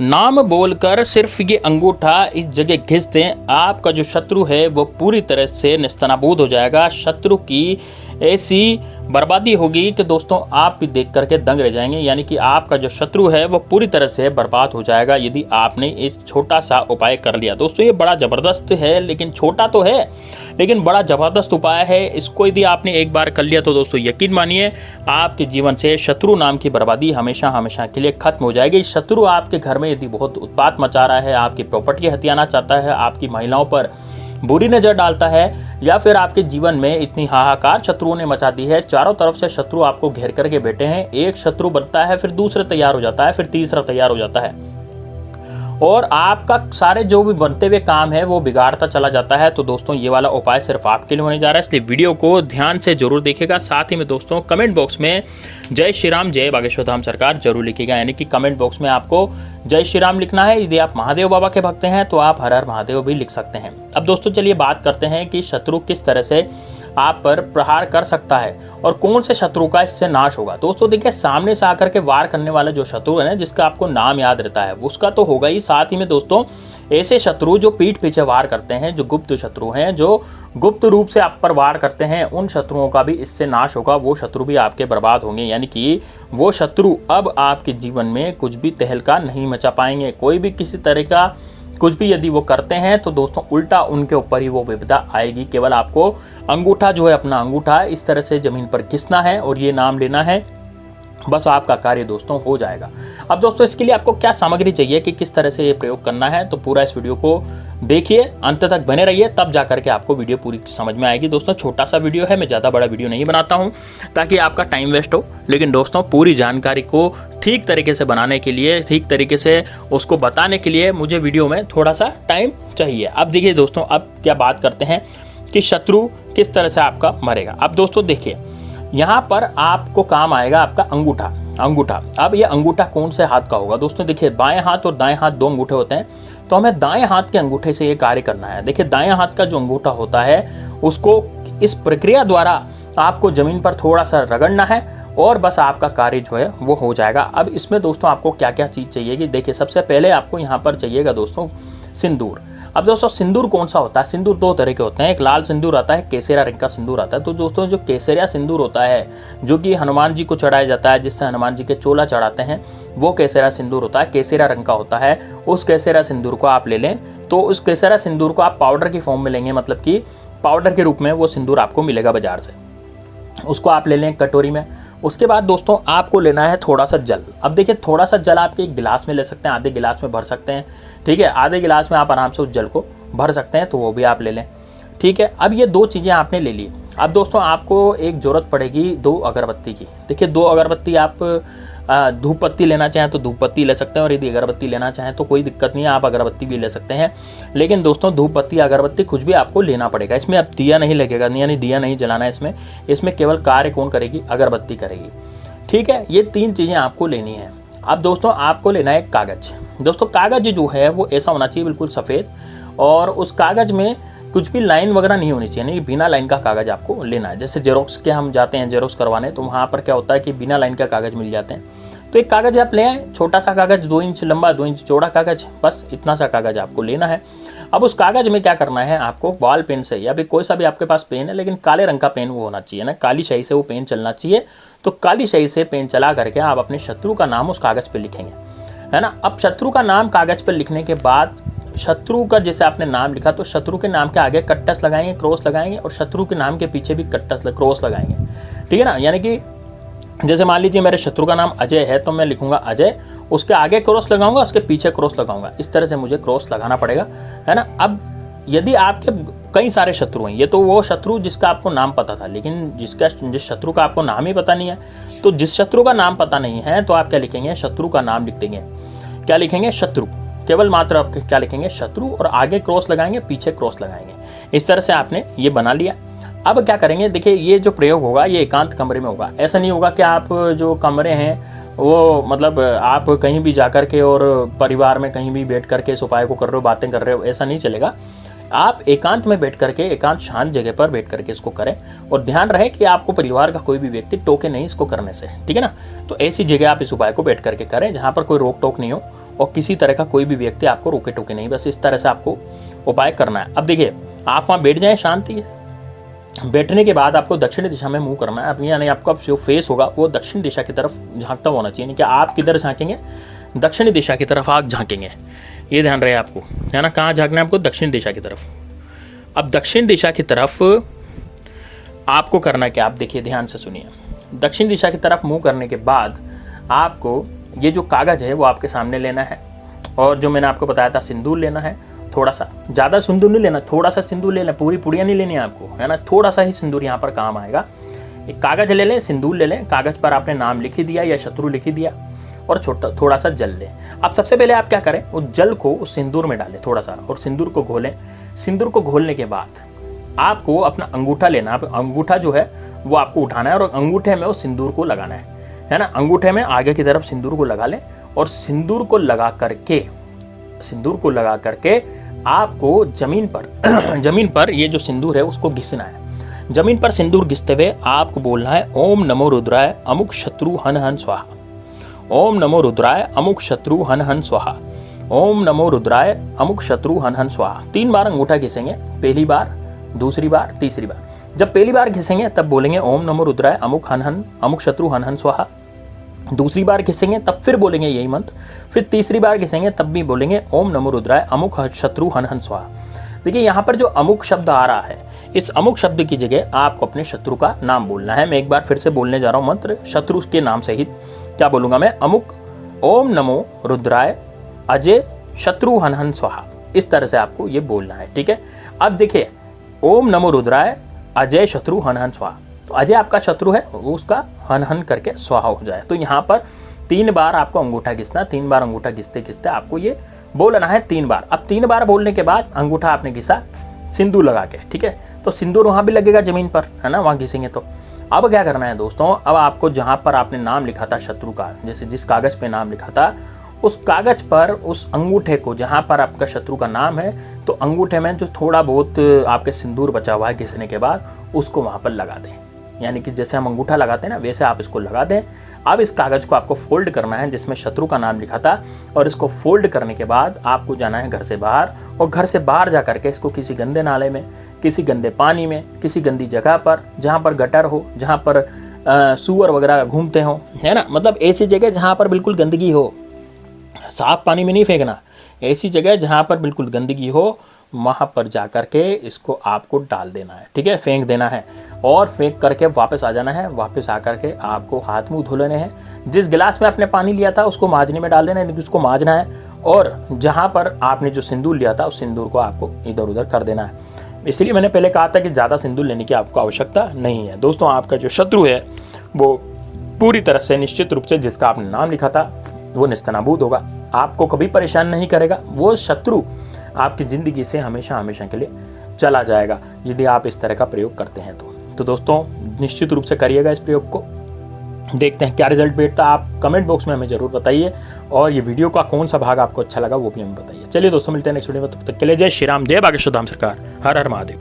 नाम बोलकर सिर्फ ये अंगूठा इस जगह घिस दें, आपका जो शत्रु है वो पूरी तरह से नेस्तनाबूद हो जाएगा। शत्रु की ऐसी बर्बादी होगी कि दोस्तों आप भी देख करके दंग रह जाएंगे, यानी कि आपका जो शत्रु है वो पूरी तरह से बर्बाद हो जाएगा यदि आपने इस छोटा सा उपाय कर लिया। दोस्तों ये बड़ा ज़बरदस्त है, लेकिन छोटा तो है लेकिन बड़ा ज़बरदस्त उपाय है। इसको यदि आपने एक बार कर लिया तो दोस्तों यकीन मानिए आपके जीवन से शत्रु नाम की बर्बादी हमेशा हमेशा के लिए खत्म हो जाएगी। शत्रु आपके घर में यदि बहुत उत्पात मचा रहा है, आपकी प्रॉपर्टी हथियाना चाहता है, आपकी महिलाओं पर बुरी नज़र डालता है, या फिर आपके जीवन में इतनी हाहाकार शत्रुओं ने मचा दी है, चारों तरफ से शत्रु आपको घेर करके बैठे हैं, एक शत्रु बनता है फिर दूसरा तैयार हो जाता है, फिर तीसरा तैयार हो जाता है और आपका सारे जो भी बनते हुए काम है वो बिगाड़ता चला जाता है। तो दोस्तों ये वाला उपाय सिर्फ आपके लिए होने जा रहा है, इसलिए वीडियो को ध्यान से जरूर देखिएगा। साथ ही में दोस्तों कमेंट बॉक्स में जय श्री राम जय बागेश्वर धाम सरकार जरूर लिखिएगा, यानी कि कमेंट बॉक्स में आपको जय श्री राम लिखना है। यदि आप महादेव बाबा के भक्त हैं तो आप हर हर महादेव भी लिख सकते हैं। अब दोस्तों चलिए बात करते हैं कि शत्रु किस तरह से आप पर प्रहार कर सकता है और कौन से शत्रु का इससे नाश होगा। दोस्तों देखिए, सामने से आकर के वार करने वाला जो शत्रु है ना, जिसका आपको नाम याद रहता है, उसका तो होगा ही। साथ ही में दोस्तों ऐसे शत्रु जो पीठ पीछे वार करते हैं, जो गुप्त शत्रु हैं, जो गुप्त रूप से आप पर वार करते हैं, उन शत्रुओं का भी इससे नाश होगा। वो शत्रु भी आपके बर्बाद होंगे, यानी कि वो शत्रु अब आपके जीवन में कुछ भी तहलका नहीं मचा पाएंगे। कोई भी किसी तरह का कुछ भी यदि वो करते हैं तो दोस्तों उल्टा उनके ऊपर ही वो विपदा आएगी। केवल आपको अंगूठा जो है, अपना अंगूठा इस तरह से जमीन पर घिसना है और ये नाम लेना है, बस आपका कार्य दोस्तों हो जाएगा। अब दोस्तों इसके लिए आपको क्या सामग्री चाहिए कि किस तरह से ये प्रयोग करना है, तो पूरा इस वीडियो को देखिए, अंत तक बने रहिए, तब जाकर के आपको वीडियो पूरी समझ में आएगी। दोस्तों छोटा सा वीडियो है, मैं ज़्यादा बड़ा वीडियो नहीं बनाता हूँ ताकि आपका टाइम वेस्ट हो, लेकिन दोस्तों पूरी जानकारी को ठीक तरीके से बनाने के लिए, ठीक तरीके से उसको बताने के लिए मुझे वीडियो में थोड़ा सा टाइम चाहिए। अब देखिए दोस्तों, अब क्या बात करते हैं कि शत्रु किस तरह से आपका मरेगा। अब दोस्तों देखिए, यहाँ पर आपको काम आएगा आपका अंगूठा। अब ये अंगूठा कौन से हाथ का होगा। दोस्तों देखिए, बाएं हाथ और दाएं हाथ दो अंगूठे होते हैं, तो हमें दाएं हाथ के अंगूठे से ये कार्य करना है। देखिए दाएं हाथ का जो अंगूठा होता है उसको इस प्रक्रिया द्वारा आपको जमीन पर थोड़ा सा रगड़ना है और बस आपका कार्य जो है वो हो जाएगा। अब इसमें दोस्तों आपको क्या क्या चीज़ चाहिए कि देखिए, सबसे पहले आपको यहाँ पर चाहिएगा दोस्तों सिंदूर। अब दोस्तों सिंदूर कौन सा होता है, सिंदूर दो तरह के होते हैं, एक लाल सिंदूर आता है, केसरिया रंग का सिंदूर आता है। तो दोस्तों जो केसरिया सिंदूर होता है, जो कि हनुमान जी को चढ़ाया जाता है, जिससे हनुमान जी के चोला चढ़ाते हैं, वो केसरिया सिंदूर होता है, केसरिया रंग का होता है। उस केसरिया सिंदूर को आप ले लें, तो उस केसरिया सिंदूर को आप पाउडर की फॉर्म में लेंगे, मतलब कि पाउडर के रूप में वो सिंदूर आपको मिलेगा बाजार से, उसको आप ले लें कटोरी में। उसके बाद दोस्तों आपको लेना है थोड़ा सा जल। अब देखिए, थोड़ा सा जल आप एक गिलास में ले सकते हैं, आधे गिलास में भर सकते हैं, ठीक है, आधे गिलास में आप आराम से उस जल को भर सकते हैं, तो वो भी आप ले लें, ठीक है। अब ये दो चीज़ें आपने ले ली। अब दोस्तों आपको एक ज़रूरत पड़ेगी 2 अगरबत्ती की। देखिए 2 अगरबत्ती, आप धूप पत्ती लेना चाहें तो धूप पत्ती ले सकते हैं, और यदि अगरबत्ती लेना चाहें तो कोई दिक्कत नहीं है, आप अगरबत्ती भी ले सकते हैं। लेकिन दोस्तों धूप पत्ती अगरबत्ती कुछ भी आपको लेना पड़ेगा, इसमें अब दिया नहीं लगेगा, यानी दिया नहीं जलाना है इसमें केवल कार्य कौन करेगी, अगरबत्ती करेगी, ठीक है। ये 3 चीज़ें आपको लेनी है। अब दोस्तों आपको लेना है कागज़। दोस्तों कागज़ जो है वो ऐसा होना चाहिए बिल्कुल सफ़ेद, और उस कागज़ में कुछ भी लाइन वगैरह नहीं होनी चाहिए, नहीं, बिना लाइन का कागज़ आपको लेना है। जैसे जेरोक्स के हम जाते हैं जेरोक्स करवाने, तो वहाँ पर क्या होता है कि बिना लाइन का कागज़ मिल जाते हैं। तो एक कागज़ आप ले आए, छोटा सा कागज़, 2 इंच लंबा 2 इंच चौड़ा कागज़, बस इतना सा कागज़ आपको लेना है। अब उस कागज़ में क्या करना है, आपको बॉल पेन से, या फिर कोई सा भी आपके पास पेन है, लेकिन काले रंग का पेन वो होना चाहिए ना, काली स्याही से वो पेन चलना चाहिए। तो काली स्याही से पेन चला करके आप अपने शत्रु का नाम उस कागज़ पर लिखेंगे, है ना। अब शत्रु का नाम कागज़ पर लिखने के बाद, शत्रु का जैसे आपने नाम लिखा, तो शत्रु के नाम के आगे कट्टस लगाएंगे, क्रॉस लगाएंगे, और शत्रु के नाम के पीछे भी कट्टस क्रॉस लगाएंगे, ठीक है ना। यानी कि जैसे मान लीजिए मेरे शत्रु का नाम अजय है, तो मैं लिखूंगा अजय, उसके आगे क्रॉस लगाऊंगा, उसके पीछे क्रॉस लगाऊंगा, इस तरह से मुझे क्रॉस लगाना पड़ेगा, है ना। अब यदि आपके कई सारे शत्रु हैं, ये तो वो शत्रु जिसका आपको नाम पता था, लेकिन जिस शत्रु का आपको नाम ही पता नहीं है, तो जिस शत्रु का नाम पता नहीं है तो आप क्या लिखेंगे, शत्रु का नाम लिख देंगे। क्या लिखेंगे, शत्रु, केवल मात्र आप क्या लिखेंगे, शत्रु, और आगे क्रॉस लगाएंगे, पीछे क्रॉस लगाएंगे। इस तरह से आपने ये बना लिया। अब क्या करेंगे, देखिए ये जो प्रयोग होगा ये एकांत कमरे में होगा। ऐसा नहीं होगा कि आप जो कमरे हैं वो मतलब आप कहीं भी जाकर के और परिवार में कहीं भी बैठ करके इस उपाय को कर रहे हो, बातें कर रहे हो, ऐसा नहीं चलेगा। आप एकांत में बैठ करके, एकांत शांत जगह पर बैठ करके इसको करें, और ध्यान रहे कि आपको परिवार का कोई भी व्यक्ति टोके नहीं इसको करने से, ठीक है ना। तो ऐसी जगह आप इस उपाय को बैठ करके करें जहाँ पर कोई रोक टोक नहीं हो, और किसी तरह का कोई भी व्यक्ति आपको रोके टोके नहीं। बस इस तरह से आपको उपाय करना है। अब देखिए, आप वहाँ बैठ जाएं शांति। बैठने के बाद आपको दक्षिण दिशा में मुंह करना है। अब यानी आपका जो फेस होगा वो दक्षिण दिशा की तरफ झांकता होना चाहिए। कि आप किधर झांकेंगे? दक्षिण दिशा की तरफ आप झांकेंगे। ये ध्यान रहे आपको, है ना। कहाँ झांकना है आपको? दक्षिण दिशा की तरफ। अब दक्षिण दिशा की तरफ आपको करना क्या? आप देखिए, ध्यान से सुनिए। दक्षिण दिशा की तरफ मुंह करने के बाद आपको ये जो कागज़ है वो आपके सामने लेना है, और जो मैंने आपको बताया था सिंदूर लेना है। थोड़ा सा, ज़्यादा सिंदूर नहीं लेना, थोड़ा सा सिंदूर ले लें। पूरी पुड़िया नहीं लेनी है आपको, है ना। थोड़ा सा ही सिंदूर यहाँ पर काम आएगा। एक कागज़ ले लें, सिंदूर ले लें। कागज़ पर आपने नाम लिख ही दिया या शत्रु लिख ही दिया, और थोड़ा सा जल लें। अब सबसे पहले आप क्या करें, उस जल को उस सिंदूर में डालें थोड़ा सा, और सिंदूर को घोलें। सिंदूर को घोलने के बाद आपको अपना अंगूठा लेना है। अंगूठा जो है वो आपको उठाना है, और अंगूठे में उस सिंदूर को लगाना है ना। अंगूठे में आगे की तरफ सिंदूर को लगा लें, और सिंदूर को लगा करके आपको जमीन पर ये जो सिंदूर है उसको घिसना है। जमीन पर सिंदूर घिसते हुए आपको बोलना है, ओम नमो रुद्राय अमुक शत्रु हन हन स्वाहा। ओम नमो रुद्राय अमुक शत्रु हन हन स्वाहा। ओम नमो रुद्राय अमुक शत्रु हन हन स्वाहा। 3 बार अंगूठा घिसेंगे, पहली बार, दूसरी बार, तीसरी बार। जब पहली बार घिसेंगे तब बोलेंगे ओम नमो रुद्राय अमुक शत्रु हन हन स्वाहा। दूसरी बार घिसेंगे तब फिर बोलेंगे यही मंत्र। फिर तीसरी बार घिसेंगे तब भी बोलेंगे ओम नमो रुद्राय अमुक शत्रु हन हन स्वाहा। देखिए, यहाँ पर जो अमुक शब्द आ रहा है, इस अमुक शब्द की जगह आपको अपने शत्रु का नाम बोलना है। मैं एक बार फिर से बोलने जा रहा हूँ मंत्र, शत्रु के नाम सहित। क्या बोलूंगा मैं? अमुक ओम नमो रुद्राय अजय शत्रु हन हन स्वाहा। इस तरह से आपको ये बोलना है, ठीक है। अब देखिए, ओम नमो रुद्राय अजय शत्रु हन हन स्वाहा। तो अजय आपका शत्रु है, वो उसका हन हन करके स्वाहा हो जाए। तो यहाँ पर 3 बार आपको अंगूठा घिसना। 3 बार अंगूठा घिसते घिसते आपको ये बोलना है 3 बार। अब 3 बार बोलने के बाद अंगूठा आपने घिसा सिंदूर लगा के, ठीक है। तो सिंदूर वहाँ भी लगेगा जमीन पर, है ना, वहाँ घिसेंगे तो। अब क्या करना है दोस्तों, अब आपको जहाँ पर आपने नाम लिखा था शत्रु का, जैसे जिस कागज़ पे नाम लिखा था, उस कागज़ पर उस अंगूठे को, जहाँ पर आपका शत्रु का नाम है, तो अंगूठे में जो थोड़ा बहुत आपके सिंदूर बचा हुआ है घिसने के बाद, उसको वहाँ पर लगा दें। यानी कि जैसे हम अंगूठा लगाते हैं ना, वैसे आप इसको लगा दें। अब इस कागज़ को आपको फोल्ड करना है जिसमें शत्रु का नाम लिखा था, और इसको फोल्ड करने के बाद आपको जाना है घर से बाहर, और घर से बाहर जा करके इसको किसी गंदे नाले में, किसी गंदे पानी में, किसी गंदी जगह पर, जहाँ पर गटर हो, जहाँ पर सूअर वगैरह घूमते हो, है ना, मतलब ऐसी जगह जहाँ पर बिल्कुल गंदगी हो। साफ पानी में नहीं फेंकना, ऐसी जगह जहाँ पर बिल्कुल गंदगी हो, वहाँ पर जा कर के इसको आपको डाल देना है, ठीक है, फेंक देना है। और फेंक करके वापस आ जाना है। वापस आ करके आपको हाथ मुंह धो लेने हैं। जिस गिलास में आपने पानी लिया था उसको मांजने में डाल देना है, उसको मांजना है। और जहाँ पर आपने जो सिंदूर लिया था उस सिंदूर को आपको इधर उधर कर देना है। इसलिए मैंने पहले कहा था कि ज़्यादा सिंदूर लेने की आपको आवश्यकता नहीं है। दोस्तों, आपका जो शत्रु है वो पूरी तरह से, निश्चित रूप से, जिसका आपने नाम लिखा था वो नेस्तनाबूद होगा, आपको कभी परेशान नहीं करेगा। वो शत्रु आपकी ज़िंदगी से हमेशा हमेशा के लिए चला जाएगा यदि आप इस तरह का प्रयोग करते हैं तो दोस्तों, निश्चित रूप से करिएगा इस प्रयोग को। देखते हैं क्या रिजल्ट बैठता है। आप कमेंट बॉक्स में हमें ज़रूर बताइए, और ये वीडियो का कौन सा भाग आपको अच्छा लगा वो भी हमें बताइए। चलिए दोस्तों, मिलते हैं नेक्स्ट वीडियो में। तब तक के लिए जय श्री राम, जय बागेश्वर धाम सरकार, हर हर महादेव।